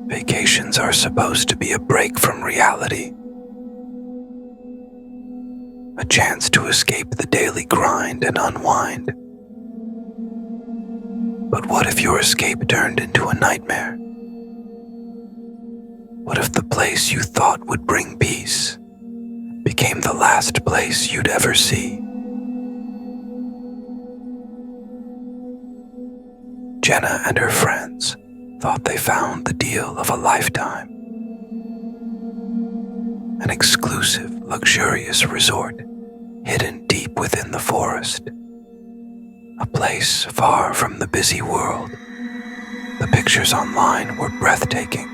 Vacations are supposed to be a break from reality, a chance to escape the daily grind and unwind. But what if your escape turned into a nightmare? What if the place you thought would bring peace became the last place you'd ever see? Jenna and her friends thought they found the deal of a lifetime. An exclusive, luxurious resort hidden deep within the forest. A place far from the busy world. The pictures online were breathtaking.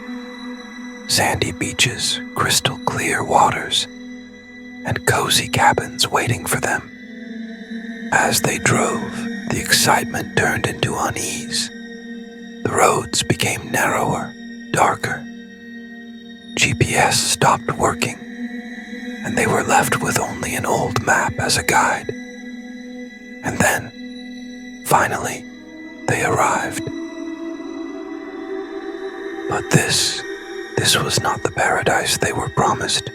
Sandy beaches, crystal clear waters, and cozy cabins waiting for them. As they drove, the excitement turned into unease. The roads became narrower, darker. GPS stopped working, and they were left with only an old map as a guide. And then, finally, they arrived. But this was not the paradise they were promised.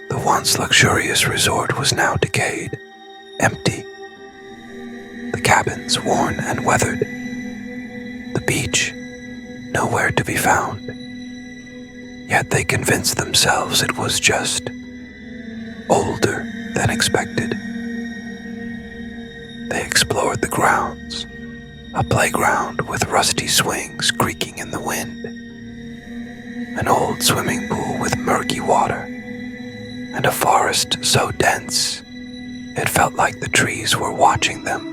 The once luxurious resort was now decayed, empty. The cabins worn and weathered. The beach, nowhere to be found. Yet they convinced themselves it was just older than expected. They explored the grounds, a playground with rusty swings creaking in the wind, an old swimming pool with murky water, and a forest so dense it felt like the trees were watching them.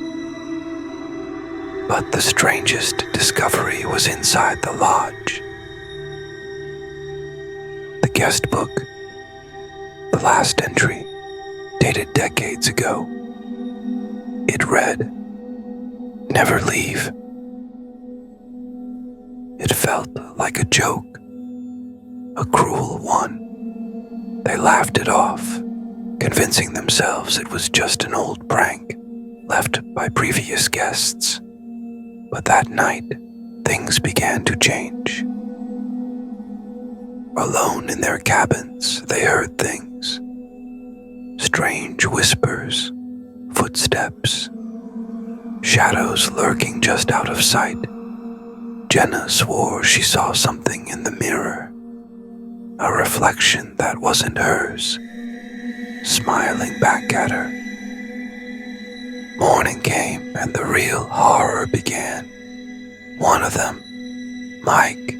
But the strangest discovery was inside the lodge. The guest book, the last entry, dated decades ago. It read, "Never leave." It felt like a joke, a cruel one. They laughed it off, convincing themselves it was just an old prank left by previous guests. But that night, things began to change. Alone in their cabins, they heard things. Strange whispers, footsteps, shadows lurking just out of sight. Jenna swore she saw something in the mirror, a reflection that wasn't hers, smiling back at her. Morning came and the real horror began. One of them, Mike,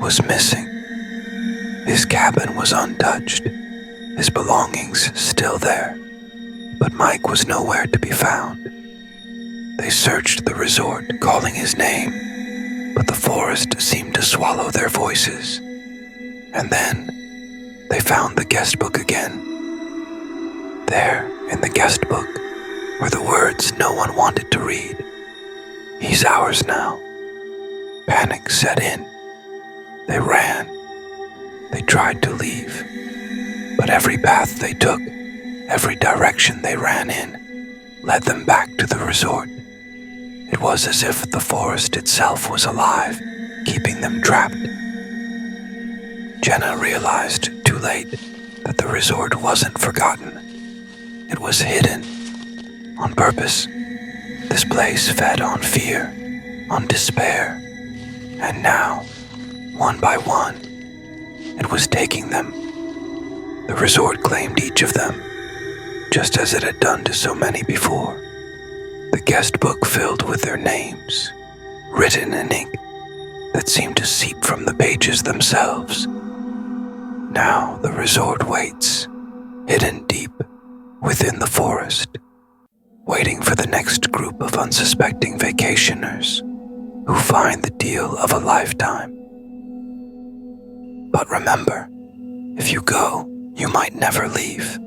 was missing. His cabin was untouched, his belongings still there, but Mike was nowhere to be found. They searched the resort, calling his name, but the forest seemed to swallow their voices. And then, they found the guest book again. There, in the guest book, were the words no one wanted to read. "He's ours now." Panic set in. They ran. They tried to leave. But every path they took, every direction they ran in, led them back to the resort. It was as if the forest itself was alive, keeping them trapped. Jenna realized too late that the resort wasn't forgotten. It was hidden. On purpose, this place fed on fear, on despair, and now, one by one, it was taking them. The resort claimed each of them, just as it had done to so many before. The guest book filled with their names, written in ink that seemed to seep from the pages themselves. Now the resort waits, hidden deep within the forest, waiting for the next group of unsuspecting vacationers who find the deal of a lifetime. But remember, if you go, you might never leave.